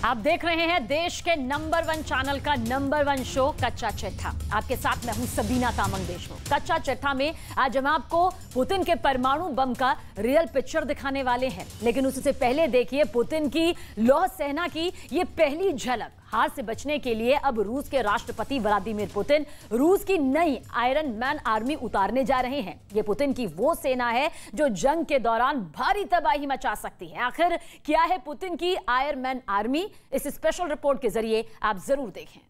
आप देख रहे हैं देश के नंबर 1 चैनल का नंबर 1 शो कच्चा चिट्ठा। आपके साथ मैं हूं सबीना तामंग देशमुख। कच्चा चिट्ठा में आज हम आपको पुतिन के परमाणु बम का रियल पिक्चर दिखाने वाले हैं, लेकिन उससे पहले देखिए पुतिन की लौह सेना की ये पहली झलक। हार से बचने के लिए अब रूस के राष्ट्रपति व्लादिमीर पुतिन रूस की नई आयरन मैन आर्मी उतारने जा रहे हैं। ये पुतिन की वो सेना है जो जंग के दौरान भारी तबाही मचा सकती है। आखिर क्या है पुतिन की आयरन मैन आर्मी, इस स्पेशल रिपोर्ट के जरिए आप जरूर देखें।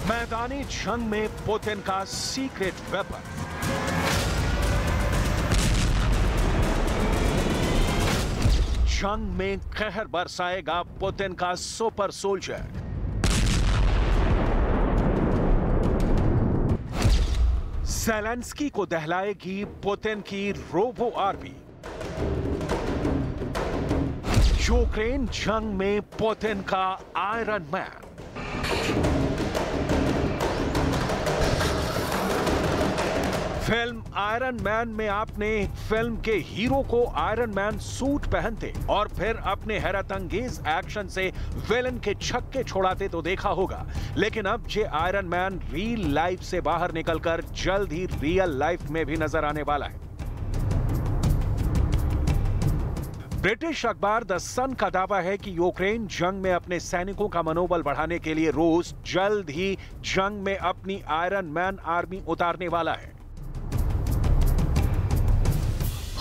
मैदानी जंग में पुतिन का सीक्रेट वेपन। जंग में कहर बरसाएगा पुतिन का सुपर सोल्जर। ज़ेलेंस्की को दहलाएगी पुतिन की रोबो आर्मी। यूक्रेन जंग में पुतिन का iron man. Film iron man में आपने फिल्म के हीरो को आयरन मैन सूट पहनते और फिर अपने हैरत अंगेज एक्शन से विलन के छक्के छोड़ाते तो देखा होगा, लेकिन अब ये आयरन मैन रियल लाइफ से बाहर निकलकर जल्द ही रियल लाइफ में भी नजर आने वाला है। ब्रिटिश अखबार द सन का दावा है कि यूक्रेन जंग में अपने सैनिकों का मनोबल बढ़ाने के लिए रूस जल्द ही जंग में अपनी आयरन मैन आर्मी उतारने वाला है।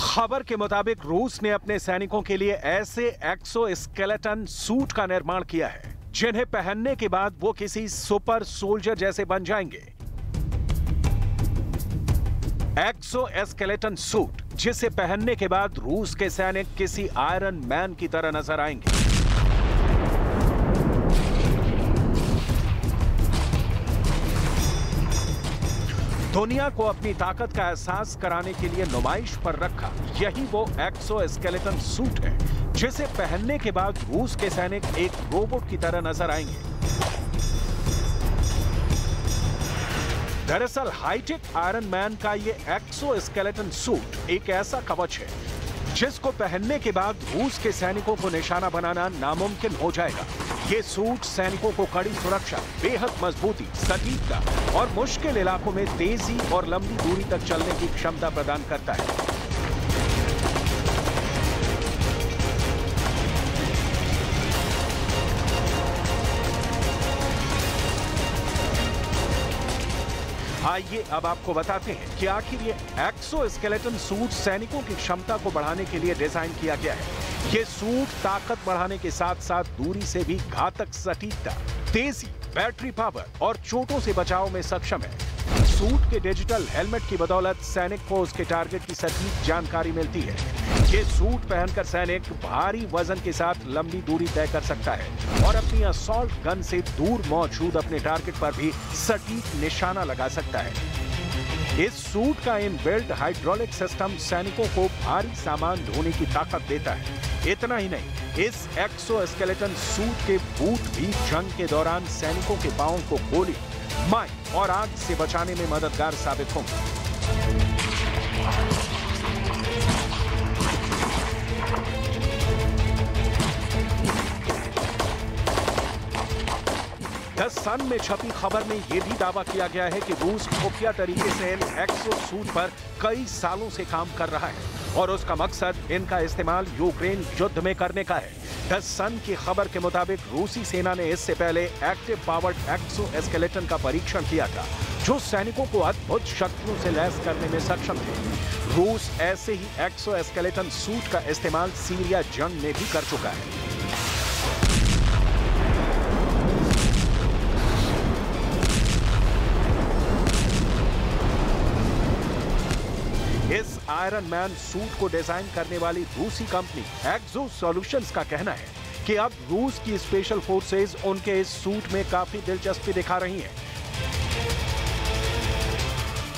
खबर के मुताबिक रूस ने अपने सैनिकों के लिए ऐसे एक्सोस्केलेटन सूट का निर्माण किया है जिन्हें पहनने के बाद वो किसी सुपर सोल्जर जैसे बन जाएंगे। एक्सोस्केलेटन सूट जिसे पहनने के बाद रूस के सैनिक किसी आयरन मैन की तरह नजर आएंगे। दुनिया को अपनी ताकत का एहसास कराने के लिए नुमाइश पर रखा यही वो एक्सोस्केलेटन सूट है जिसे पहनने के बाद रूस के सैनिक एक रोबोट की तरह नजर आएंगे। दरअसल हाईटेक आयरन मैन का ये एक्सोस्केलेटन सूट एक ऐसा कवच है जिसको पहनने के बाद रूस के सैनिकों को निशाना बनाना नामुमकिन हो जाएगा। ये सूट सैनिकों को कड़ी सुरक्षा, बेहद मजबूती, सटीकता और मुश्किल इलाकों में तेजी और लंबी दूरी तक चलने की क्षमता प्रदान करता है। आइए अब आपको बताते हैं कि आखिर ये एक्सोस्केलेटन सूट सैनिकों की क्षमता को बढ़ाने के लिए डिजाइन किया गया है। ये सूट ताकत बढ़ाने के साथ साथ दूरी से भी घातक सटीकता, तेजी, बैटरी पावर और चोटों से बचाव में सक्षम है। सूट के डिजिटल हेलमेट की बदौलत सैनिक को उसके टारगेट की सटीक जानकारी मिलती है। ये सूट पहनकर सैनिक भारी वजन के साथ लंबी दूरी तय कर सकता है और अपनी असॉल्ट गन से दूर मौजूद अपने टारगेट पर भी सटीक निशाना लगा सकता है। इस सूट का इनबिल्ट हाइड्रोलिक सिस्टम सैनिकों को भारी सामान ढोने की ताकत देता है। इतना ही नहीं, इस एक्सोस्केलेटन सूट के बूट भी जंग के दौरान सैनिकों के पांवों को गोली, माइन और आग से बचाने में मददगार साबित होंगे। द सन में छपी खबर में यह भी दावा किया गया है कि रूस खुफिया तरीके से इन एक्सो सूट पर कई सालों से काम कर रहा है और उसका मकसद इनका इस्तेमाल यूक्रेन युद्ध में करने का है। द सन की खबर के मुताबिक रूसी सेना ने इससे पहले एक्टिव पावर्ड एक्सोस्केलेटन का परीक्षण किया था जो सैनिकों को अद्भुत शक्तियों से लैस करने में सक्षम थे। रूस ऐसे ही एक्सोस्केलेटन सूट का इस्तेमाल सीरिया जंग में भी कर चुका है। इस आयरन मैन सूट को डिजाइन करने वाली रूसी कंपनी एक्सो सॉल्यूशंस का कहना है कि अब रूस की स्पेशल फोर्सेस उनके इस सूट में काफी दिलचस्पी दिखा रही हैं।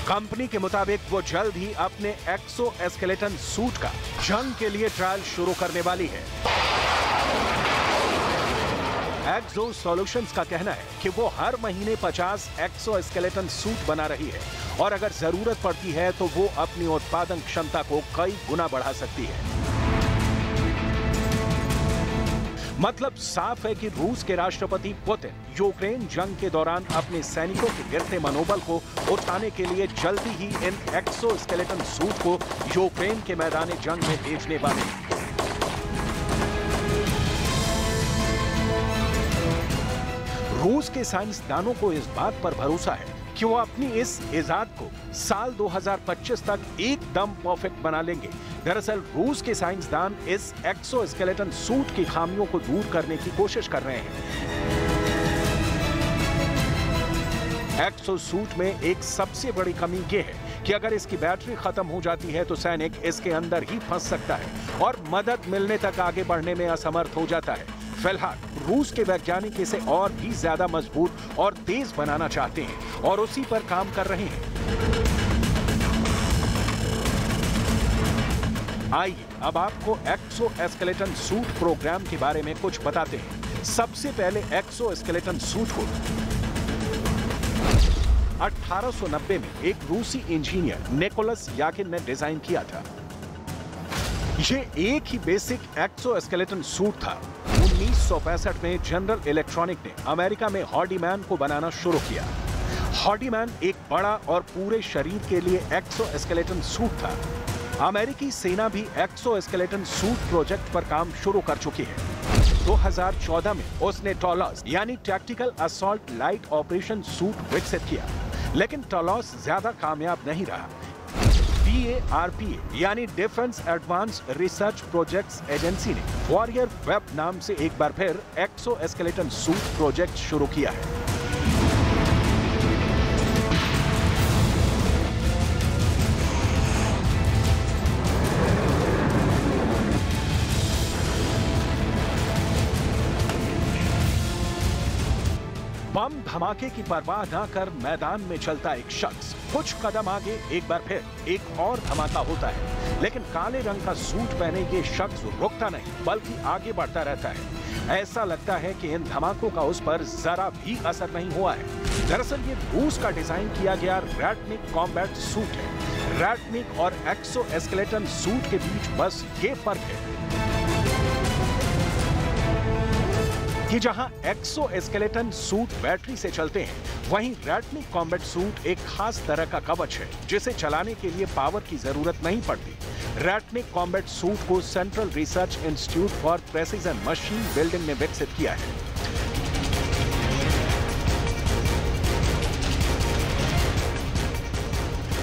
कंपनी के मुताबिक वो जल्द ही अपने एक्सो स्केलेटन सूट का जंग के लिए ट्रायल शुरू करने वाली है। एक्सो सॉल्यूशंस का कहना है कि वो हर महीने 50 एक्सो स्केलेटन सूट बना रही है और अगर जरूरत पड़ती है तो वो अपनी उत्पादन क्षमता को कई गुना बढ़ा सकती है। मतलब साफ है कि रूस के राष्ट्रपति पुतिन यूक्रेन जंग के दौरान अपने सैनिकों के गिरते मनोबल को उठाने के लिए जल्दी ही इन एक्सो स्केलेटन सूट को यूक्रेन के मैदान जंग में भेजने वाले हैं। रूस के साइंसदानों को इस बात पर भरोसा है कि वो अपनी इस इजाद को साल 2025 तक एकदम परफेक्ट बना लेंगे। दरअसल रूस के साइंसदान इस एक्सो स्केलेटन सूट की खामियों को दूर करने की कोशिश कर रहे हैं। एक्सो सूट में एक सबसे बड़ी कमी यह है कि अगर इसकी बैटरी खत्म हो जाती है तो सैनिक इसके अंदर ही फंस सकता है और मदद मिलने तक आगे बढ़ने में असमर्थ हो जाता है। फिलहाल रूस के वैज्ञानिक इसे और भी ज्यादा मजबूत और तेज बनाना चाहते हैं और उसी पर काम कर रहे हैं। आइए अब आपको एक्सो स्केलेटन सूट प्रोग्राम के बारे में कुछ बताते हैं। सबसे पहले एक्सो स्केलेटन सूट को 1890 में एक रूसी इंजीनियर निकोलस याकिन ने डिजाइन किया था। ये एक ही बेसिक एक्सो स्केलेटन सूट था। 1965 में जनरल इलेक्ट्रॉनिक ने अमेरिका में हॉर्डीमैन को बनाना शुरू किया। हॉर्डीमैन एक बड़ा और पूरे शरीर के लिए एक्सो स्केलेटन सूट था। अमेरिकी सेना भी एक्सो स्केलेटन सूट प्रोजेक्ट पर काम शुरू कर चुकी है। 2014 में उसने टॉलॉस यानी tactical assault light operation suit विकसित किया, लेकिन टॉलॉस ज्यादा कामयाब नहीं रहा। DARPA यानी defence advanced research projects agency ने वॉरियर वेब नाम से एक बार फिर एक्सो स्केलेटन सूट प्रोजेक्ट शुरू किया है। बम धमाके की परवाह न कर मैदान में चलता एक शख्स कुछ कदम आगे एक बार फिर एक और धमाका होता है, लेकिन काले रंग का सूट पहने ये शख्स रुकता नहीं बल्कि आगे बढ़ता रहता है। ऐसा लगता है कि इन धमाकों का उस पर जरा भी असर नहीं हुआ है। दरअसल ये रूस का डिजाइन किया गया रैटनिक कॉम्बैट सूट है। रैटनिक और एक्सो स्केलेटन सूट के बीच बस ये फर्क है कि जहां एक्सो स्केलेटन सूट बैटरी से चलते हैं, वहीं रैटनिक कॉम्बैट सूट एक खास तरह का कवच है जिसे चलाने के लिए पावर की जरूरत नहीं पड़ती। रैटनिक कॉम्बैट सूट को central research institute for precision machine building ने विकसित किया है।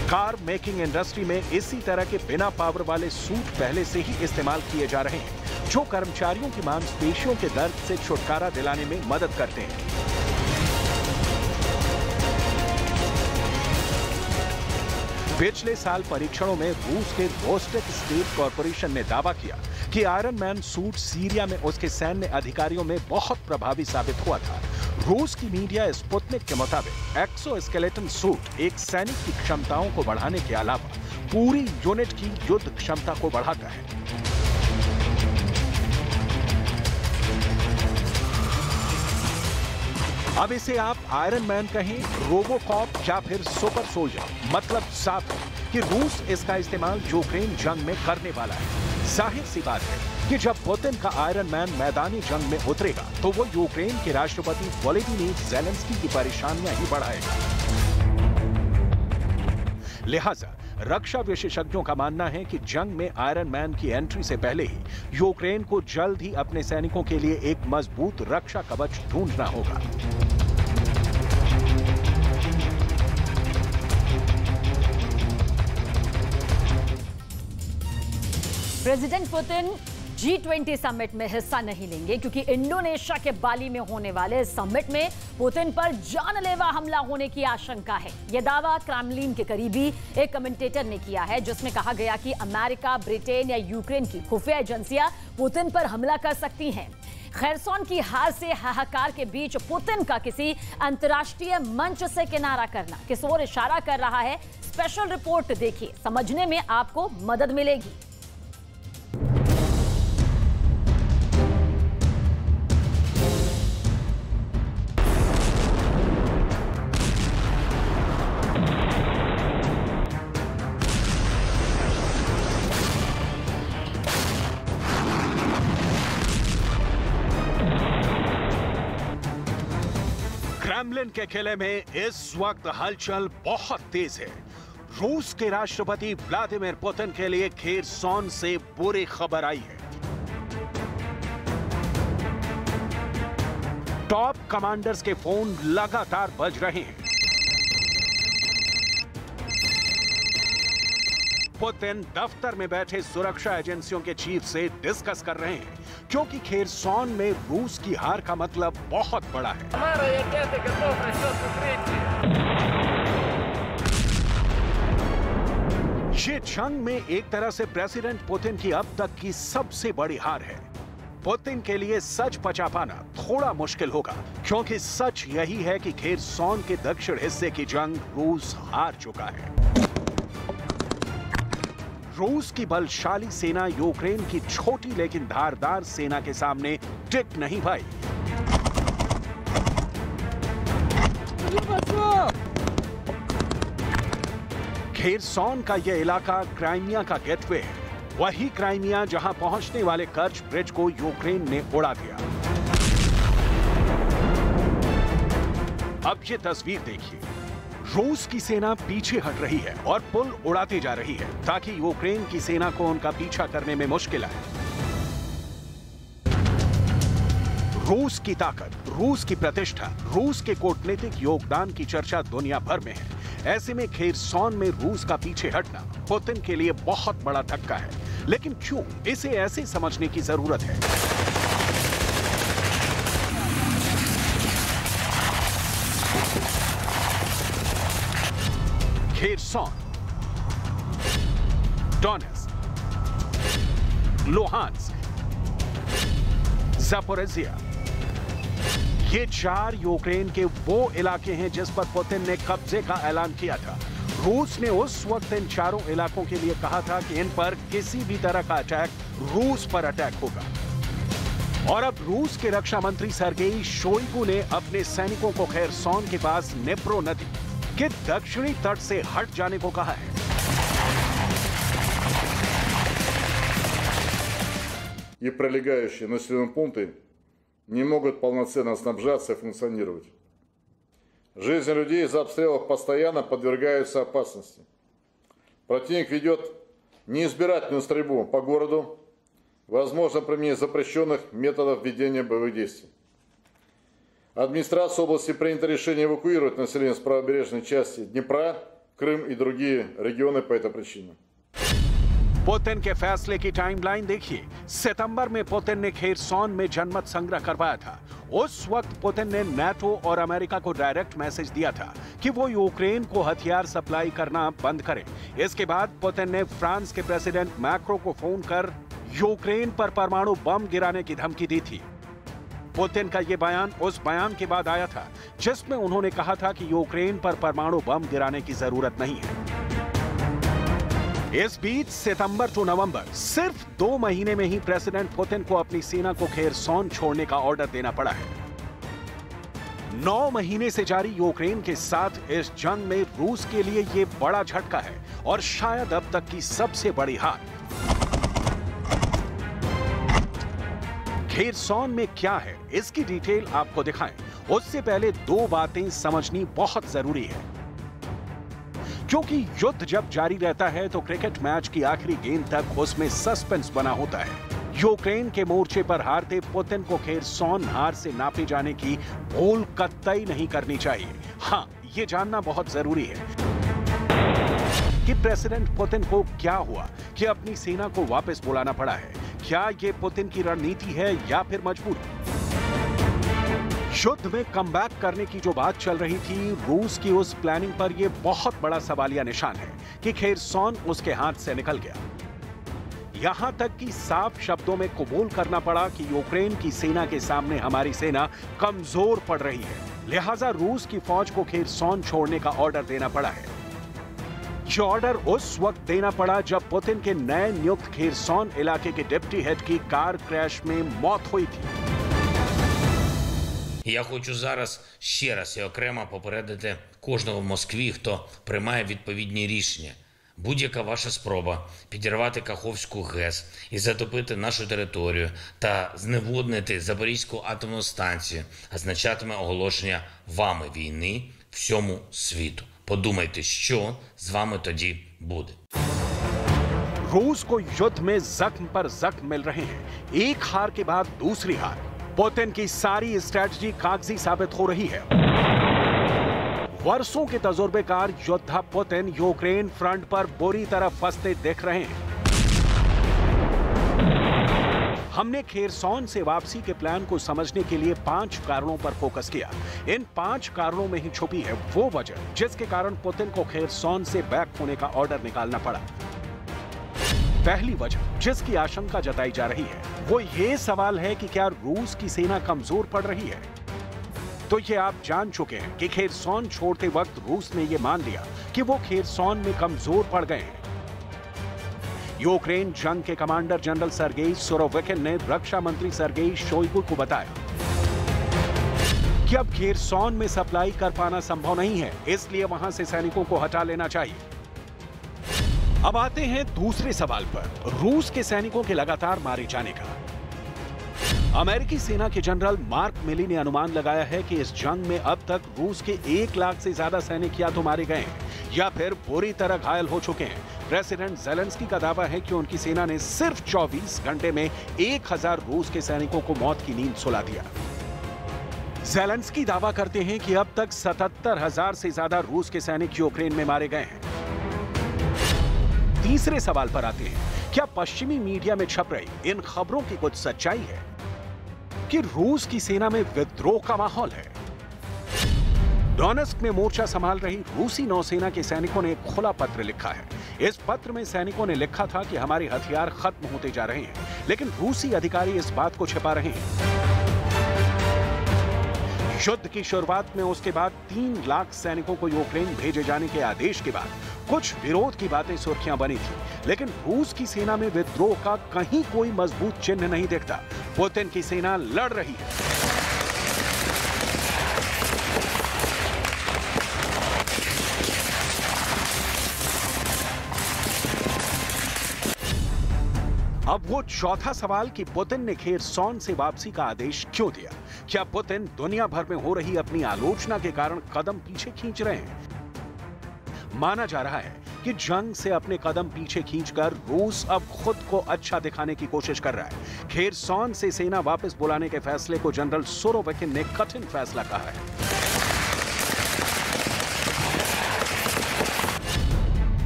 कार मेकिंग इंडस्ट्री में इसी तरह के बिना पावर वाले सूट पहले से ही इस्तेमाल किए जा रहे हैं, जो कर्मचारियों की मांसपेशियों के दर्द से छुटकारा दिलाने में मदद करते हैं। पिछले साल परीक्षणों में रूस के रोस्टेक स्टेट कॉर्पोरेशन ने दावा किया कि आयरन मैन सूट सीरिया में उसके सैन्य अधिकारियों में बहुत प्रभावी साबित हुआ था। रूस की मीडिया स्पुतनिक के मुताबिक एक्सो स्केलेटन सूट एक सैनिक की क्षमताओं को बढ़ाने के अलावा पूरी यूनिट की युद्ध क्षमता को बढ़ाता है। अब इसे आप आयरन मैन कहें, रोबोकॉप या फिर सुपर सोल्जर, मतलब साफ है कि रूस इसका इस्तेमाल यूक्रेन जंग में करने वाला है। जाहिर सी बात है कि जब पुतिन का आयरन मैन मैदानी जंग में उतरेगा तो वो यूक्रेन के राष्ट्रपति वोलोदिमीर ज़ेलेंस्की की परेशानियां ही बढ़ाएगा। लिहाजा रक्षा विशेषज्ञों का मानना है कि जंग में आयरन मैन की एंट्री से पहले ही यूक्रेन को जल्द ही अपने सैनिकों के लिए एक मजबूत रक्षा कवच ढूंढना होगा। प्रेसिडेंट पुतिन G20 समिट में हिस्सा नहीं लेंगे क्योंकि इंडोनेशिया के बाली में होने वाले समिट में पुतिन पर जानलेवा हमला होने की आशंका है। यह दावा क्रेमलिन के करीबी एक कमेंटेटर ने किया है, जिसमें कहा गया कि अमेरिका, ब्रिटेन या यूक्रेन की खुफिया एजेंसियां पुतिन पर हमला कर सकती हैं। खैरसॉन की हार से हाहाकार के बीच पुतिन का किसी अंतर्राष्ट्रीय मंच से किनारा करना किस ओर इशारा कर रहा है, स्पेशल रिपोर्ट देखिए, समझने में आपको मदद मिलेगी। क्रेमलिन के किले में इस वक्त हलचल बहुत तेज है। रूस के राष्ट्रपति व्लादिमीर पुतिन के लिए खेरसॉन से बुरी खबर आई है। टॉप कमांडर्स के फोन लगातार बज रहे हैं। पुतिन दफ्तर में बैठे सुरक्षा एजेंसियों के चीफ से डिस्कस कर रहे हैं क्योंकि खेरसॉन में रूस की हार का मतलब बहुत बड़ा है। ये जंग में एक तरह से प्रेसिडेंट पुतिन की अब तक की सबसे बड़ी हार है। पुतिन के लिए सच पचा पाना थोड़ा मुश्किल होगा क्योंकि सच यही है कि खेरसॉन के दक्षिण हिस्से की जंग रूस हार चुका है। रूस की बलशाली सेना यूक्रेन की छोटी लेकिन धारदार सेना के सामने टिक नहीं पाई। खेरसॉन का यह इलाका क्राइमिया का गेटवे है, वही क्राइमिया जहां पहुंचने वाले कर्च ब्रिज को यूक्रेन ने उड़ा दिया। अब ये तस्वीर देखिए, रूस की सेना पीछे हट रही है और पुल उड़ाती जा रही है ताकि यूक्रेन की सेना को उनका पीछा करने में मुश्किल आए। रूस की ताकत, रूस की प्रतिष्ठा, रूस के कूटनीतिक योगदान की चर्चा दुनिया भर में है। ऐसे में खेरसॉन में रूस का पीछे हटना पुतिन के लिए बहुत बड़ा धक्का है। लेकिन क्यों, इसे ऐसे समझने की जरूरत है। खेरसॉन, डोनेत्स्क, लुहांस्क, ज़ापोरिज़िया, ये चार यूक्रेन के वो इलाके हैं जिस पर पुतिन ने कब्जे का ऐलान किया था। रूस ने उस वक्त इन चारों इलाकों के लिए कहा था कि इन पर किसी भी तरह का अटैक रूस पर अटैक होगा। और अब रूस के रक्षा मंत्री सर्गेई शोइगु ने अपने सैनिकों को खेरसॉन के पास नेप्रो नदी के दक्षिणी तट से हट जाने को कहा है। И прилегающие населенные пункты не могут полноценно снабжаться и функционировать. Жизни людей из-за обстрелов постоянно подвергаются опасности. Противник ведет неизбирательную стрельбу по городу, возможно применение запрещенных методов ведения боевых действий. Администрация области принято решение эвакуировать население с правобережной части Днепра, Крым и другие регионы по этой причине. पुतिन के फैसले की टाइमलाइन देखिए। सितंबर में पुतिन ने खेरसॉन में जनमत संग्रह करवाया था। उस वक्त पुतिन ने नाटो और अमेरिका को डायरेक्ट मैसेज दिया था कि वो यूक्रेन को हथियार सप्लाई करना बंद करें। इसके बाद पुतिन ने फ्रांस के प्रेसिडेंट मैक्रो को फोन कर यूक्रेन पर परमाणु बम गिराने की धमकी दी थी। पुतिन का यह बयान उस बयान के बाद आया था जिसमें उन्होंने कहा था कि यूक्रेन पर परमाणु बम गिराने की जरूरत नहीं है। इस बीच सितंबर टू नवंबर सिर्फ 2 महीने में ही प्रेसिडेंट पुतिन को अपनी सेना को खेरसॉन छोड़ने का ऑर्डर देना पड़ा है। 9 महीने से जारी यूक्रेन के साथ इस जंग में रूस के लिए यह बड़ा झटका है और शायद अब तक की सबसे बड़ी हार। खेरसॉन में क्या है, इसकी डिटेल आपको दिखाएं। उससे पहले 2 बातें समझनी बहुत जरूरी है, क्योंकि युद्ध जब जारी रहता है तो क्रिकेट मैच की आखिरी गेंद तक उसमें सस्पेंस बना होता है। यूक्रेन के मोर्चे पर हारते पुतिन को खेरसॉन हार से नापे जाने की भूल कतई नहीं करनी चाहिए। हाँ, ये जानना बहुत जरूरी है कि प्रेसिडेंट पुतिन को क्या हुआ कि अपनी सेना को वापस बुलाना पड़ा है। क्या ये पुतिन की रणनीति है या फिर मजबूरी? युद्ध में कमबैक करने की जो बात चल रही थी, रूस की उस प्लानिंग पर यह बहुत बड़ा सवालिया निशान है कि खेरसॉन उसके हाथ से निकल गया। यहां तक कि साफ शब्दों में कबूल करना पड़ा कि यूक्रेन की सेना के सामने हमारी सेना कमजोर पड़ रही है, लिहाजा रूस की फौज को खेरसॉन छोड़ने का ऑर्डर देना पड़ा है। यह ऑर्डर उस वक्त देना पड़ा जब पुतिन के नए नियुक्त खेरसॉन इलाके के डिप्टी हेड की कार क्रैश में मौत हुई थी। Я хочу зараз ще раз і окремо попередити кожного в Москві, хто приймає відповідні рішення. Будь-яка ваша спроба підірвати Каховську ГЕС і затопити нашу територію та зневоднити Запорізьку атомну станцію означатиме оголошення вами війни всьому світу. Подумайте, що з вами тоді буде. रूस को युद्ध में जख्म पर जख्म मिल रहे हैं, एक हार के बाद दूसरी हार। पुतिन की सारी स्ट्रैटेजी कागजी साबित हो रही है। वर्षों के तजुर्बेकार योद्धा पुतिन यूक्रेन फ्रंट पर बुरी तरह फंसते दिख रहे हैं। हमने खेरसॉन से वापसी के प्लान को समझने के लिए 5 कारणों पर फोकस किया। इन 5 कारणों में ही छुपी है वो वजह जिसके कारण पुतिन को खेरसॉन से बैक होने का ऑर्डर निकालना पड़ा। पहली वजह जिसकी आशंका जताई जा रही है वो ये सवाल है कि क्या रूस की सेना कमजोर पड़ रही है। तो ये आप जान चुके हैं कि खेरसॉन छोड़ते वक्त रूस ने ये मान लिया कि वो खेरसॉन में कमजोर पड़ गए हैं। यूक्रेन जंग के कमांडर जनरल सर्गेई सुरोविकिन ने रक्षा मंत्री सर्गेई शोइगु को बताया कि अब खेरसॉन में सप्लाई कर पाना संभव नहीं है, इसलिए वहां से सैनिकों को हटा लेना चाहिए। अब आते हैं दूसरे सवाल पर, रूस के सैनिकों के लगातार मारे जाने का। अमेरिकी सेना के जनरल मार्क मिली ने अनुमान लगाया है कि इस जंग में अब तक रूस के 1 लाख से ज्यादा सैनिक या तो मारे गए हैं या फिर बुरी तरह घायल हो चुके हैं। प्रेसिडेंट ज़ेलेंस्की का दावा है कि उनकी सेना ने सिर्फ 24 घंटे में 1000 रूस के सैनिकों को मौत की नींद सुला दिया। ज़ेलेंस्की दावा करते हैं कि अब तक 77,000 से ज्यादा रूस के सैनिक यूक्रेन में मारे गए हैं। तीसरे सवाल पर आते हैं, क्या पश्चिमी मीडिया में छप रही इन खबरों की कुछ सच्चाई है कि रूस की सेना में विद्रोह का माहौल है। डोनेस्क में मोर्चा संभाल रही रूसी नौसेना के सैनिकों ने एक खुला पत्र लिखा है। इस पत्र में सैनिकों ने लिखा था कि हमारे हथियार खत्म होते जा रहे हैं, लेकिन रूसी अधिकारी इस बात को छिपा रहे हैं। युद्ध की शुरुआत में उसके बाद 3 लाख सैनिकों को यूक्रेन भेजे जाने के आदेश के बाद कुछ विरोध की बातें सुर्खियां बनी थी, लेकिन रूस की सेना में विद्रोह का कहीं कोई मजबूत चिन्ह नहीं दिखता। पुतिन की सेना लड़ रही है। अब वो चौथा सवाल कि पुतिन ने खेरसॉन से वापसी का आदेश क्यों दिया। क्या पुतिन दुनिया भर में हो रही अपनी आलोचना के कारण कदम पीछे खींच रहे हैं? माना जा रहा है कि जंग से अपने कदम पीछे खींचकर रूस अब खुद को अच्छा दिखाने की कोशिश कर रहा है। खेरसॉन से सेना वापस बुलाने के फैसले को जनरल सुरोविकिन ने कठिन फैसला कहा है।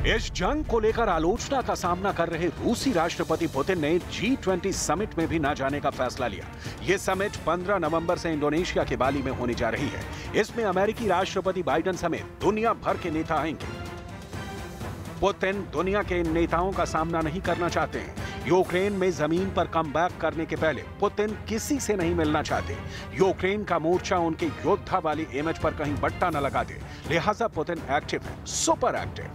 इस जंग को लेकर आलोचना का सामना कर रहे रूसी राष्ट्रपति पुतिन ने G20 समिट में भी न जाने का फैसला लिया। यह समिट 15 नवंबर से इंडोनेशिया के बाली में होने जा रही है। इसमें अमेरिकी राष्ट्रपति बाइडेन समेत दुनिया भर के नेता आएंगे। पुतिन दुनिया के इन नेताओं का सामना नहीं करना चाहते हैं। यूक्रेन में जमीन पर कमबैक करने के पहले पुतिन किसी से नहीं मिलना चाहते। यूक्रेन का मोर्चा उनके योद्धा वाली इमेज पर कहीं बट्टा न लगा दे, लिहाजा पुतिन एक्टिव है, सुपर एक्टिव।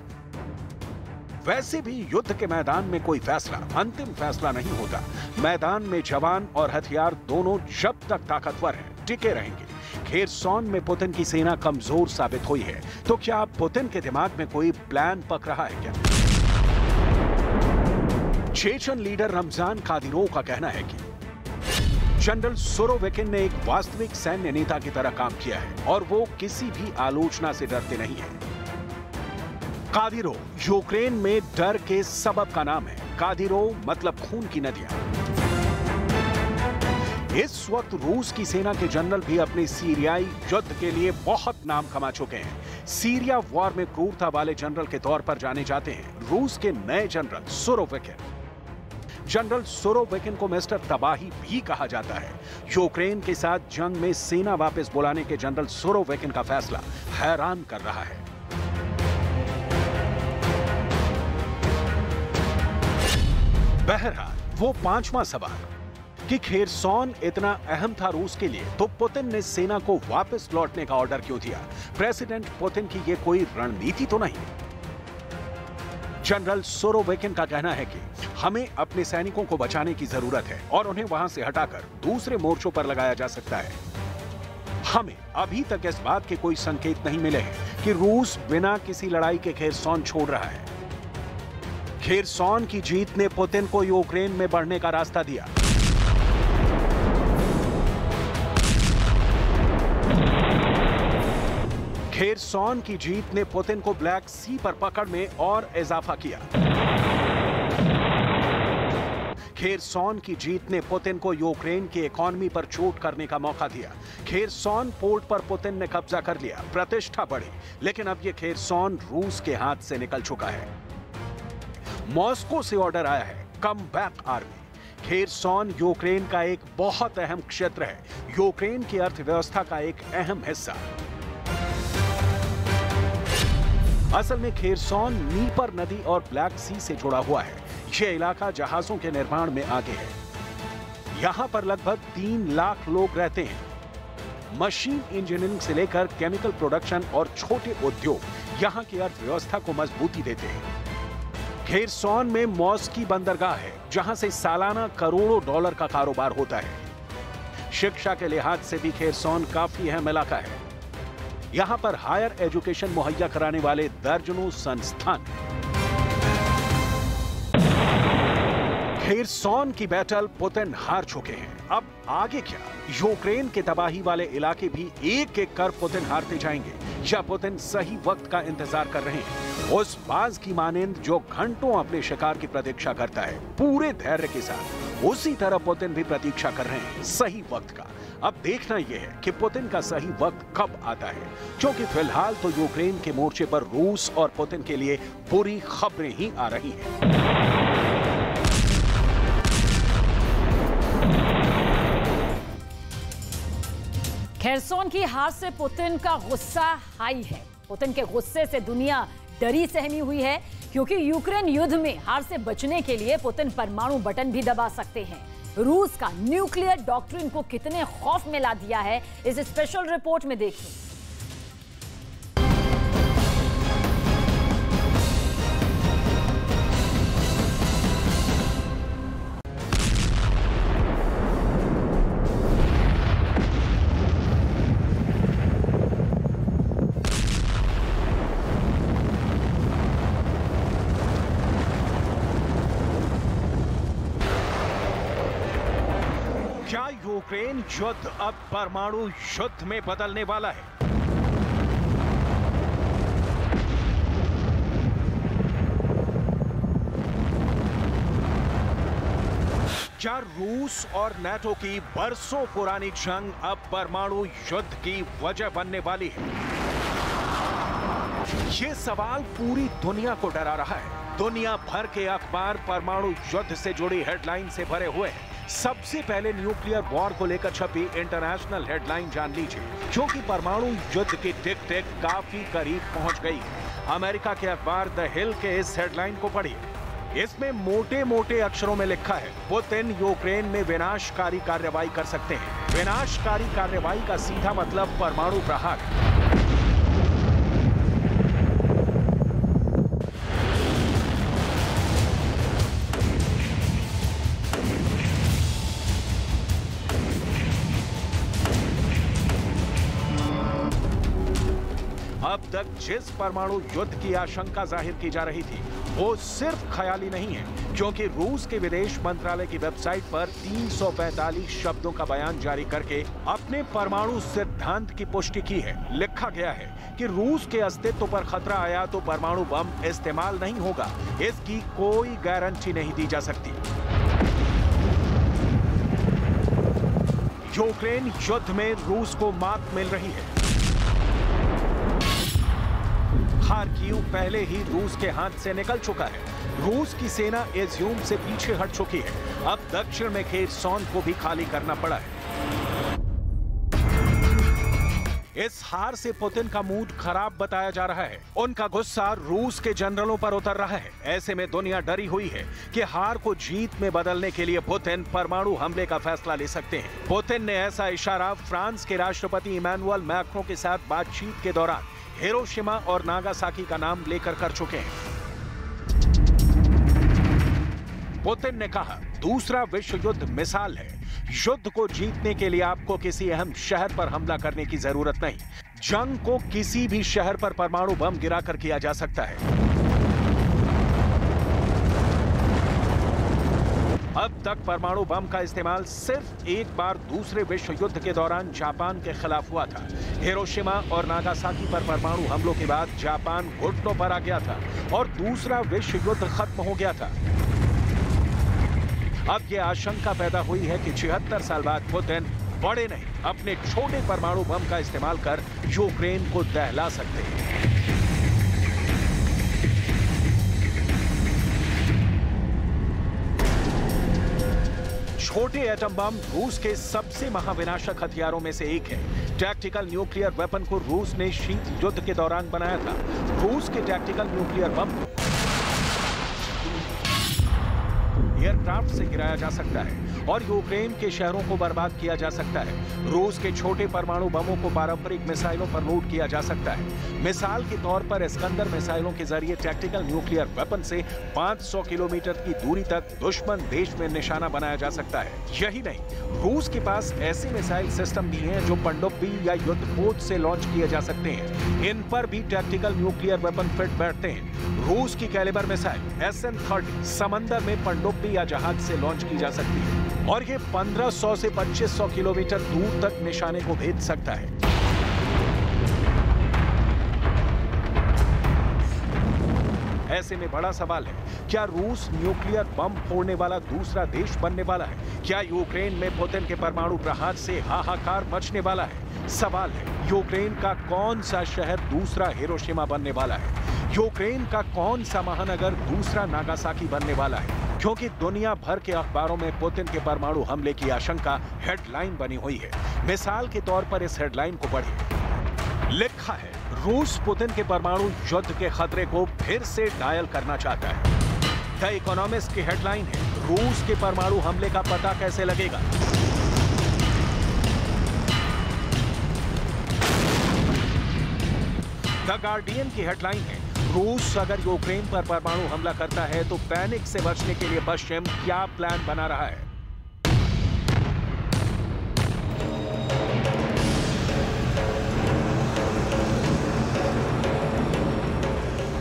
वैसे भी युद्ध के मैदान में कोई फैसला अंतिम फैसला नहीं होता। मैदान में जवान और हथियार दोनों जब तक ताकतवर हैं, टिके रहेंगे। खेरसॉन में पुतिन की सेना कमजोर साबित हुई है, तो क्या पुतिन के दिमाग में कोई प्लान पक रहा है क्या? चेचन लीडर रमजान कादिरोव का कहना है कि जनरल सुरोविकिन ने एक वास्तविक सैन्य नेता की तरह काम किया है और वो किसी भी आलोचना से डरते नहीं है। कादिरोव यूक्रेन में डर के सबब का नाम है। कादिरोव मतलब खून की नदियां। इस वक्त रूस की सेना के जनरल भी अपने सीरियाई युद्ध के लिए बहुत नाम कमा चुके हैं। सीरिया वॉर में क्रूरता वाले जनरल के तौर पर जाने जाते हैं रूस के नए जनरल सुरोविकिन। जनरल सुरोविकिन को मिस्टर तबाही भी कहा जाता है। यूक्रेन के साथ जंग में सेना वापस बुलाने के जनरल सुरोविकिन का फैसला हैरान कर रहा है। बहरहाल वो पांचवा सवाल कि खेरसौन इतना अहम था रूस के लिए तो पुतिन ने सेना को वापस लौटने का ऑर्डर क्यों दिया? प्रेसिडेंट पुतिन की ये कोई रणनीति तो नहीं? जनरल सुरोविकिन का कहना है कि हमें अपने सैनिकों को बचाने की जरूरत है और उन्हें वहां से हटाकर दूसरे मोर्चों पर लगाया जा सकता है। हमें अभी तक इस बात के कोई संकेत नहीं मिले हैं कि रूस बिना किसी लड़ाई के खेरसौन छोड़ रहा है। खेरसौन की जीत ने पुतिन को यूक्रेन में बढ़ने का रास्ता दिया। खेरसौन की जीत ने पुतिन को ब्लैक सी पर पकड़ में और इजाफा किया। खेरसौन की जीत ने पुतिन को यूक्रेन की इकोनॉमी पर चोट करने का मौका दिया। खेरसौन पोर्ट पर पुतिन ने कब्जा कर लिया, प्रतिष्ठा बढ़ी, लेकिन अब यह खेरसौन रूस के हाथ से निकल चुका है। मॉस्को से ऑर्डर आया है, come back army. Kherson Ukraine का एक बहुत अहम क्षेत्र है, यूक्रेन की अर्थव्यवस्था का एक अहम हिस्सा। असल में खेरसौन नीपर नदी और ब्लैक सी से जुड़ा हुआ है। यह इलाका जहाजों के निर्माण में आगे है। यहां पर लगभग 3 लाख लोग रहते हैं। मशीन इंजीनियरिंग से लेकर केमिकल प्रोडक्शन और छोटे उद्योग यहां की अर्थव्यवस्था को मजबूती देते हैं। खेरसौन में मॉस्की बंदरगाह है, जहां से सालाना करोड़ों डॉलर का कारोबार होता है। शिक्षा के लिहाज से भी खेरसौन काफी अहम इलाका है। यहां पर हायर एजुकेशन मुहैया कराने वाले दर्जनों संस्थान हैं। खेरसौन की बैटल पुतिन हार चुके हैं। अब आगे क्या? यूक्रेन के तबाही वाले इलाके भी एक एक कर पुतिन हारते जाएंगे या पुतिन सही वक्त का इंतजार कर रहे हैं, उस बाज की मानिंद जो घंटों अपने शिकार की प्रतीक्षा करता है पूरे धैर्य के साथ, उसी तरह पुतिन भी प्रतीक्षा कर रहे हैं सही वक्त का। अब देखना यह है कि पुतिन का सही वक्त कब आता है, क्योंकि फिलहाल तो यूक्रेन के मोर्चे पर रूस और पुतिन के लिए बुरी खबरें ही आ रही हैं। खेरसौन की हार से पुतिन का गुस्सा हाई है। पुतिन के गुस्से से दुनिया डरी सहमी हुई है, क्योंकि यूक्रेन युद्ध में हार से बचने के लिए पुतिन परमाणु बटन भी दबा सकते हैं। रूस का न्यूक्लियर डॉक्ट्रिन को कितने खौफ में ला दिया है, इस स्पेशल रिपोर्ट में देखिए। क्या यूक्रेन युद्ध अब परमाणु युद्ध में बदलने वाला है? क्या रूस और नाटो की बरसों पुरानी जंग अब परमाणु युद्ध की वजह बनने वाली है? ये सवाल पूरी दुनिया को डरा रहा है। दुनिया भर के अखबार परमाणु युद्ध से जुड़ी हेडलाइन से भरे हुए हैं। सबसे पहले न्यूक्लियर वॉर को लेकर छपी इंटरनेशनल हेडलाइन जान लीजिए, क्योंकि परमाणु युद्ध की टिक टिक काफी करीब पहुंच गई है। अमेरिका के अखबार द हिल के इस हेडलाइन को पढ़िए। इसमें मोटे मोटे अक्षरों में लिखा है, पुतिन यूक्रेन में विनाशकारी कार्रवाई कर सकते हैं। विनाशकारी कार्रवाई का सीधा मतलब परमाणु प्रहार। अब तक जिस परमाणु युद्ध की आशंका जाहिर की जा रही थी वो सिर्फ ख्याली नहीं है, क्योंकि रूस के विदेश मंत्रालय की वेबसाइट पर 345 शब्दों का बयान जारी करके अपने परमाणु सिद्धांत की पुष्टि की है। लिखा गया है कि रूस के अस्तित्व पर खतरा आया तो परमाणु बम इस्तेमाल नहीं होगा, इसकी कोई गारंटी नहीं दी जा सकती। यूक्रेन युद्ध में रूस को मात मिल रही है। खार्किव पहले ही रूस के हाथ से निकल चुका है। रूस की सेना इज्यूम से पीछे हट चुकी है। अब दक्षिण में खेरसॉन को भी खाली करना पड़ा है। इस हार से पुतिन का मूड खराब बताया जा रहा है। उनका गुस्सा रूस के जनरलों पर उतर रहा है। ऐसे में दुनिया डरी हुई है कि हार को जीत में बदलने के लिए पुतिन परमाणु हमले का फैसला ले सकते हैं। पुतिन ने ऐसा इशारा फ्रांस के राष्ट्रपति इमैनुअल मैक्रों के साथ बातचीत के दौरान हिरोशिमा और नागासाकी का नाम लेकर कर चुके हैं। पुतिन ने कहा, दूसरा विश्व युद्ध मिसाल है। युद्ध को जीतने के लिए आपको किसी अहम शहर पर हमला करने की जरूरत नहीं। जंग को किसी भी शहर पर परमाणु बम गिराकर किया जा सकता है। अब तक परमाणु बम का इस्तेमाल सिर्फ एक बार दूसरे विश्व युद्ध के दौरान जापान के खिलाफ हुआ था। हिरोशिमा और नागासाकी पर परमाणु हमलों के बाद जापान घुटनों पर आ गया था और दूसरा विश्व युद्ध खत्म हो गया था। अब यह आशंका पैदा हुई है कि 76 साल बाद पुतिन बड़े नहीं, अपने छोटे परमाणु बम का इस्तेमाल कर यूक्रेन को दहला सकते हैं। छोटे एटम बम रूस के सबसे महाविनाशक हथियारों में से एक है। टैक्टिकल न्यूक्लियर वेपन को रूस ने शीत युद्ध के दौरान बनाया था। रूस के टैक्टिकल न्यूक्लियर बम को एयरक्राफ्ट से गिराया जा सकता है और यूक्रेन के शहरों को बर्बाद किया जा सकता है। रूस के छोटे परमाणु बमों को पारंपरिक मिसाइलों पर लोड किया जा सकता है। मिसाल के तौर पर इस्कंदर मिसाइलों के जरिए टैक्टिकल न्यूक्लियर वेपन से 500 किलोमीटर की दूरी तक दुश्मन देश में निशाना बनाया जा सकता है। यही नहीं, रूस के पास ऐसे मिसाइल सिस्टम भी हैं जो पनडुब्बी या युद्धपोत से लॉन्च किए जा सकते हैं। इन पर भी टैक्टिकल न्यूक्लियर वेपन फिट बैठते हैं। रूस की कैलिबर मिसाइल SN-30 समंदर में पनडुब्बी या जहाज से लॉन्च की जा सकती है और ये 1500 से 2500 किलोमीटर दूर तक निशाने को भेज सकता है। ऐसे में बड़ा सवाल है, क्या रूस न्यूक्लियर बम फोड़ने वाला दूसरा देश बनने वाला है? क्या यूक्रेन में पुतिन के परमाणु प्रहार से हाहाकार मचने वाला है? सवाल है, यूक्रेन का कौन सा शहर दूसरा हिरोशिमा बनने वाला है? यूक्रेन का कौन सा महानगर दूसरा नागासाकी बनने वाला है? क्योंकि दुनिया भर के अखबारों में पुतिन के परमाणु हमले की आशंका हेडलाइन बनी हुई है। मिसाल के तौर पर इस हेडलाइन को पढ़िए। लिखा है, रूस पुतिन के परमाणु युद्ध के खतरे को फिर से डायल करना चाहता है। द इकोनॉमिस्ट की हेडलाइन है, रूस के परमाणु हमले का पता कैसे लगेगा? द गार्डियन की हेडलाइन है, रूस अगर यूक्रेन पर परमाणु हमला करता है तो पैनिक से बचने के लिए पश्चिम क्या प्लान बना रहा है?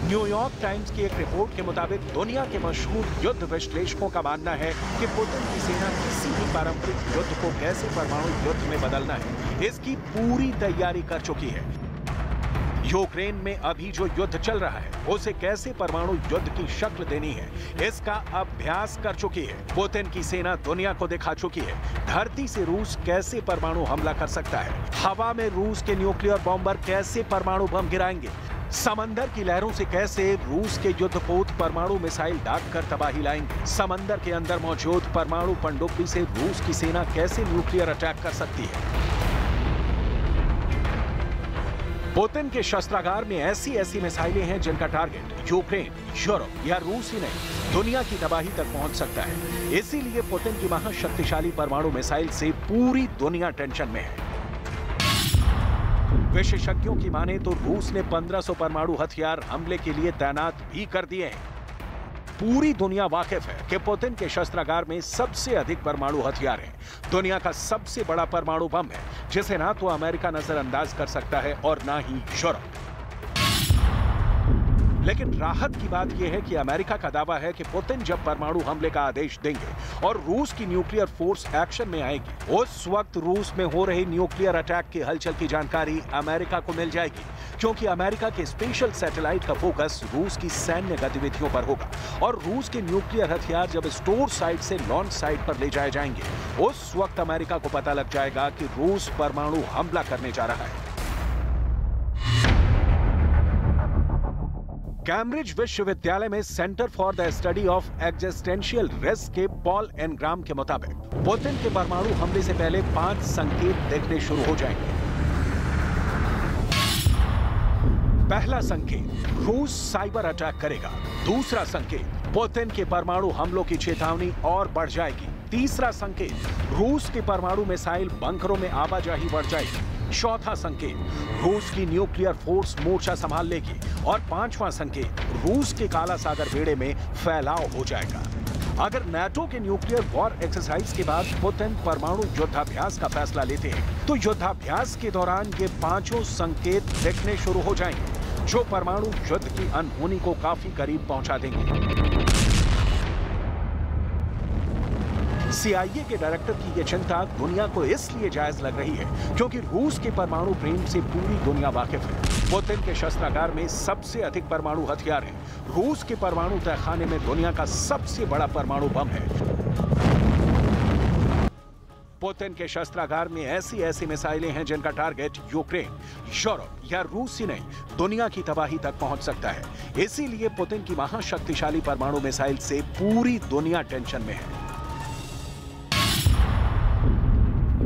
न्यूयॉर्क टाइम्स की एक रिपोर्ट के मुताबिक दुनिया के मशहूर युद्ध विश्लेषकों का मानना है कि पुतिन की सेना किसी भी पारंपरिक युद्ध को कैसे परमाणु युद्ध में बदलना है, इसकी पूरी तैयारी कर चुकी है। यूक्रेन में अभी जो युद्ध चल रहा है उसे कैसे परमाणु युद्ध की शक्ल देनी है, इसका अभ्यास कर चुकी है। पुतिन की सेना दुनिया को दिखा चुकी है धरती से रूस कैसे परमाणु हमला कर सकता है, हवा में रूस के न्यूक्लियर बॉम्बर कैसे परमाणु बम गिराएंगे, समंदर की लहरों से कैसे रूस के युद्धपोत परमाणु मिसाइल दागकर तबाही लाएंगे, समंदर के अंदर मौजूद परमाणु पनडुब्बी से रूस की सेना कैसे न्यूक्लियर अटैक कर सकती है। पुतिन के शस्त्रागार में ऐसी मिसाइलें हैं जिनका टारगेट यूक्रेन, यूरोप या रूस ही नहीं, दुनिया की तबाही तक पहुंच सकता है। इसीलिए पुतिन की महाशक्तिशाली परमाणु मिसाइल से पूरी दुनिया टेंशन में है। विशेषज्ञों की माने तो रूस ने 1500 परमाणु हथियार हमले के लिए तैनात भी कर दिए हैं। पूरी दुनिया वाकिफ है कि पुतिन के शस्त्रागार में सबसे अधिक परमाणु हथियार हैं। दुनिया का सबसे बड़ा परमाणु बम है जिसे ना तो अमेरिका नजरअंदाज कर सकता है और ना ही यूरोप। लेकिन राहत की बात यह है कि अमेरिका का दावा है कि पुतिन जब परमाणु हमले का आदेश देंगे और रूस की न्यूक्लियर फोर्स एक्शन में आएगी, उस वक्त रूस में हो रही न्यूक्लियर अटैक की हलचल की जानकारी अमेरिका को मिल जाएगी, क्योंकि अमेरिका के स्पेशल सैटेलाइट का फोकस रूस की सैन्य गतिविधियों पर होगा और रूस के न्यूक्लियर हथियार जब स्टोर साइट से लॉन्च साइट पर ले जाए जाएंगे, उस वक्त अमेरिका को पता लग जाएगा कि रूस परमाणु हमला करने जा रहा है। कैम्ब्रिज विश्वविद्यालय में centre for the study of existential risk के पॉल एनग्राम के मुताबिक पुतिन के परमाणु हमले से पहले 5 संकेत दिखने शुरू हो जाएंगे। पहला संकेत, रूस साइबर अटैक करेगा। दूसरा संकेत, पुतिन के परमाणु हमलों की चेतावनी और बढ़ जाएगी। तीसरा संकेत, रूस के परमाणु मिसाइल बंकरों में आवाजाही बढ़ जाएगी। चौथा संकेत, रूस की न्यूक्लियर फोर्स मोर्चा संभाल लेगी। और 5वां संकेत, रूस के काला सागर बेड़े में फैलाव हो जाएगा। अगर नाटो के न्यूक्लियर वॉर एक्सरसाइज के बाद पुतिन परमाणु युद्धाभ्यास का फैसला लेते हैं तो युद्धाभ्यास के दौरान ये 5 संकेत दिखने शुरू हो जाएंगे, जो परमाणु युद्ध की अनहोनी को काफी करीब पहुंचा देंगे। CIA के डायरेक्टर की यह चिंता दुनिया को इसलिए जायज लग रही है क्योंकि रूस के परमाणु प्रेम से पूरी दुनिया वाकिफ है। पुतिन के शस्त्रागार में सबसे अधिक परमाणु हथियार हैं। रूस के परमाणु तहखाने में दुनिया का सबसे बड़ा परमाणु बम है। पुतिन के शस्त्रागार में ऐसी मिसाइलें हैं जिनका टारगेट यूक्रेन, यूरोप या रूस ही नहीं दुनिया की तबाही तक पहुंच सकता है। इसीलिए पुतिन की महाशक्तिशाली परमाणु मिसाइल से पूरी दुनिया टेंशन में है।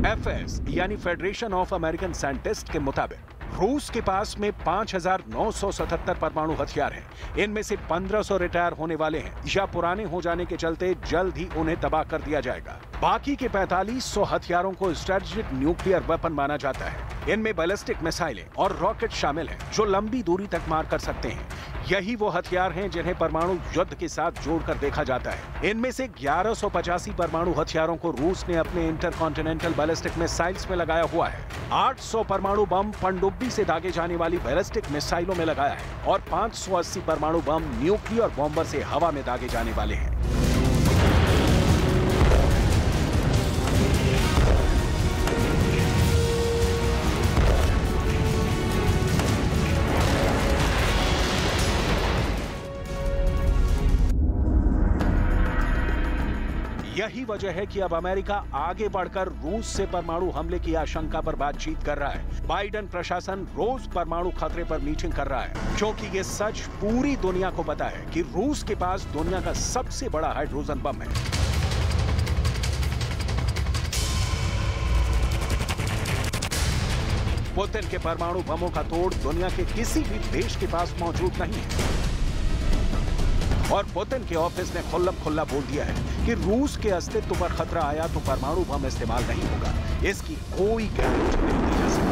FS यानी फेडरेशन ऑफ अमेरिकन साइंटिस्ट के मुताबिक रूस के पास में 5,977 परमाणु हथियार हैं। इनमें से 1,500 रिटायर होने वाले हैं या पुराने हो जाने के चलते जल्द ही उन्हें तबाह कर दिया जाएगा। बाकी के 4,500 हथियारों को स्ट्रेटेजिक न्यूक्लियर वेपन माना जाता है। इनमें बैलिस्टिक मिसाइलें और रॉकेट शामिल हैं जो लंबी दूरी तक मार कर सकते हैं। यही वो हथियार हैं जिन्हें परमाणु युद्ध के साथ जोड़कर देखा जाता है। इनमें से 1185 परमाणु हथियारों को रूस ने अपने इंटरकॉन्टिनेंटल बैलिस्टिक मिसाइल्स में लगाया हुआ है। 800 परमाणु बम पनडुब्बी से दागे जाने वाली बैलिस्टिक मिसाइलों में लगाया है और 580 परमाणु बम न्यूक्लियर बॉम्बर से हवा में दागे जाने वाले हैं। यही वजह है कि अब अमेरिका आगे बढ़कर रूस से परमाणु हमले की आशंका पर बातचीत कर रहा है। बाइडेन प्रशासन रोज परमाणु खतरे पर मीटिंग कर रहा है क्योंकि ये सच पूरी दुनिया को पता है कि रूस के पास दुनिया का सबसे बड़ा हाइड्रोजन बम है। पुतिन के परमाणु बमों का तोड़ दुनिया के किसी भी देश के पास मौजूद नहीं है। और पुतिन के ऑफिस ने खुल्ला बोल दिया है कि रूस के अस्तित्व पर खतरा आया तो परमाणु बम इस्तेमाल नहीं होगा। इसकी कोई गारंटी नहीं दी जा सकती।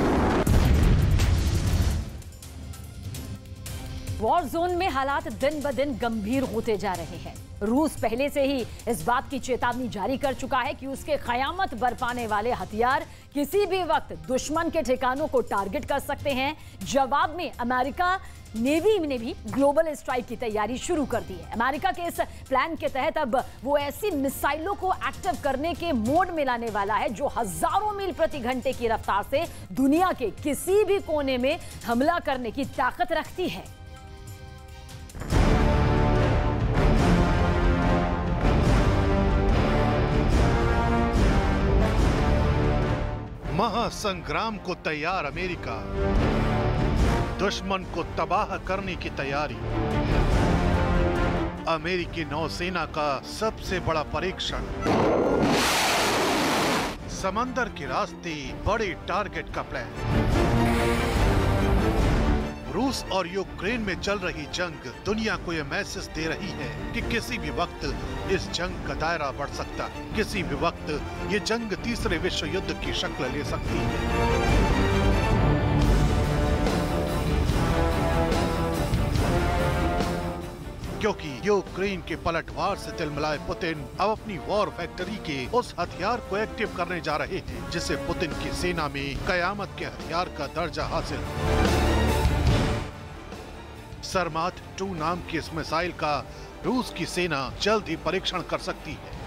वॉर जोन में हालात दिन ब दिन गंभीर होते जा रहे हैं। रूस पहले से ही इस बात की चेतावनी जारी कर चुका है कि उसके कयामत बरपाने वाले हथियार किसी भी वक्त दुश्मन के ठिकानों को टारगेट कर सकते हैं। जवाब में अमेरिका नेवी ने भी ग्लोबल स्ट्राइक की तैयारी शुरू कर दी है। अमेरिका के इस प्लान के तहत अब वो ऐसी मिसाइलों को एक्टिव करने के मोड में लाने वाला है जो हजारों मील प्रति घंटे की रफ्तार से दुनिया के किसी भी कोने में हमला करने की ताकत रखती है। महासंग्राम को तैयार अमेरिका, दुश्मन को तबाह करने की तैयारी। अमेरिकी नौसेना का सबसे बड़ा परीक्षण, समंदर के रास्ते बड़े टारगेट का प्लान। रूस और यूक्रेन में चल रही जंग दुनिया को यह मैसेज दे रही है कि किसी भी वक्त इस जंग का दायरा बढ़ सकता है। किसी भी वक्त ये जंग तीसरे विश्व युद्ध की शक्ल ले सकती है। क्योंकि यूक्रेन के पलटवार से तिलमिलाए पुतिन अब अपनी वॉर फैक्ट्री के उस हथियार को एक्टिव करने जा रहे हैं जिसे पुतिन की सेना में कयामत के हथियार का दर्जा हासिल। सरमात 2 नाम की इस मिसाइल का रूस की सेना जल्द ही परीक्षण कर सकती है।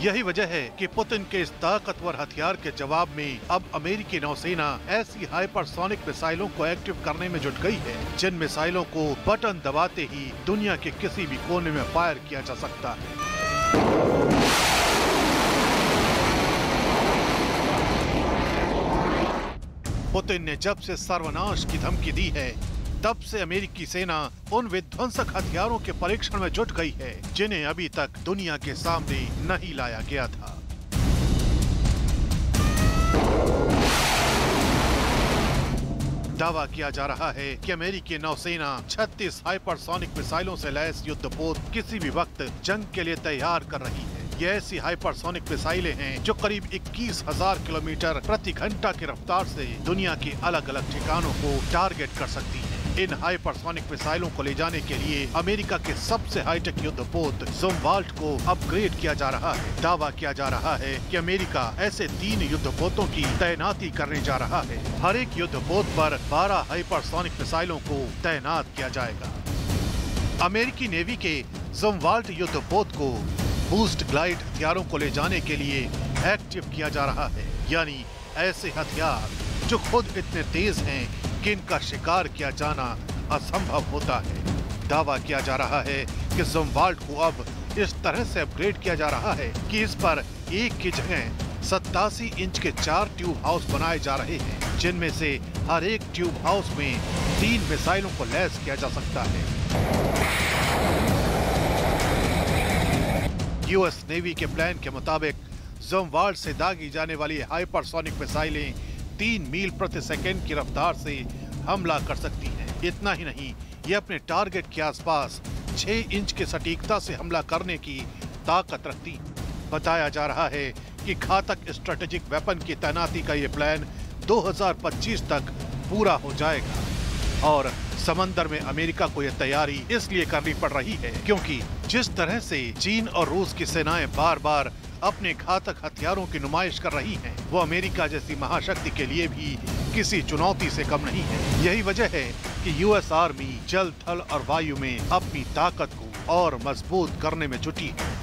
यही वजह है कि पुतिन के इस ताकतवर हथियार के जवाब में अब अमेरिकी नौसेना ऐसी हाइपरसोनिक मिसाइलों को एक्टिव करने में जुट गई है जिन मिसाइलों को बटन दबाते ही दुनिया के किसी भी कोने में फायर किया जा सकता है। पुतिन ने जब से सर्वनाश की धमकी दी है तब से अमेरिकी सेना उन विध्वंसक हथियारों के परीक्षण में जुट गई है जिन्हें अभी तक दुनिया के सामने नहीं लाया गया था। दावा किया जा रहा है कि अमेरिकी नौसेना 36 हाइपरसोनिक मिसाइलों से लैस युद्धपोत किसी भी वक्त जंग के लिए तैयार कर रही है। ये ऐसी हाइपरसोनिक मिसाइलें हैं जो करीब 21,000 किलोमीटर प्रति घंटा की रफ्तार से दुनिया के अलग अलग ठिकानों को टारगेट कर सकती हैं। इन हाइपरसोनिक मिसाइलों को ले जाने के लिए अमेरिका के सबसे हाईटेक युद्धपोत जुमवाल्ट को अपग्रेड किया जा रहा है। दावा किया जा रहा है कि अमेरिका ऐसे 3 युद्धपोतों की तैनाती करने जा रहा है। हर एक युद्धपोत पर 12 हाइपरसोनिक मिसाइलों को तैनात किया जाएगा। अमेरिकी नेवी के जुमवाल्ट युद्धपोत को बूस्ट ग्लाइड हथियारों को ले जाने के लिए एक्टिव किया जा रहा है, यानी ऐसे हथियार जो खुद इतने तेज हैं कि इनका शिकार किया जाना असंभव होता है। दावा किया जा रहा है कि जुमवाल्ट को अब इस तरह से अपग्रेड किया जा रहा है कि इस पर एक की जगह 87 इंच के 4 ट्यूब हाउस बनाए जा रहे हैं, जिनमें से हर एक ट्यूब हाउस में 3 मिसाइलों को लैस किया जा सकता है। यूएस नेवी के प्लान के मुताबिक जुमवाल्ट से दागी जाने वाली हाइपरसोनिक मिसाइलें 3 मील प्रति सेकंड की रफ्तार से हमला कर सकती हैं। इतना ही नहीं, ये अपने टारगेट के आसपास 6 इंच की सटीकता से हमला करने की ताकत रखती। बताया जा रहा है कि घातक स्ट्रेटेजिक वेपन की तैनाती का ये प्लान 2025 तक पूरा हो जाएगा और समंदर में अमेरिका को यह तैयारी इसलिए करनी पड़ रही है क्योंकि जिस तरह से चीन और रूस की सेनाएं बार बार अपने घातक हथियारों की नुमाइश कर रही हैं, वो अमेरिका जैसी महाशक्ति के लिए भी किसी चुनौती से कम नहीं है। यही वजह है कि यूएस आर्मी जल, थल और वायु में अपनी ताकत को और मजबूत करने में जुटी है।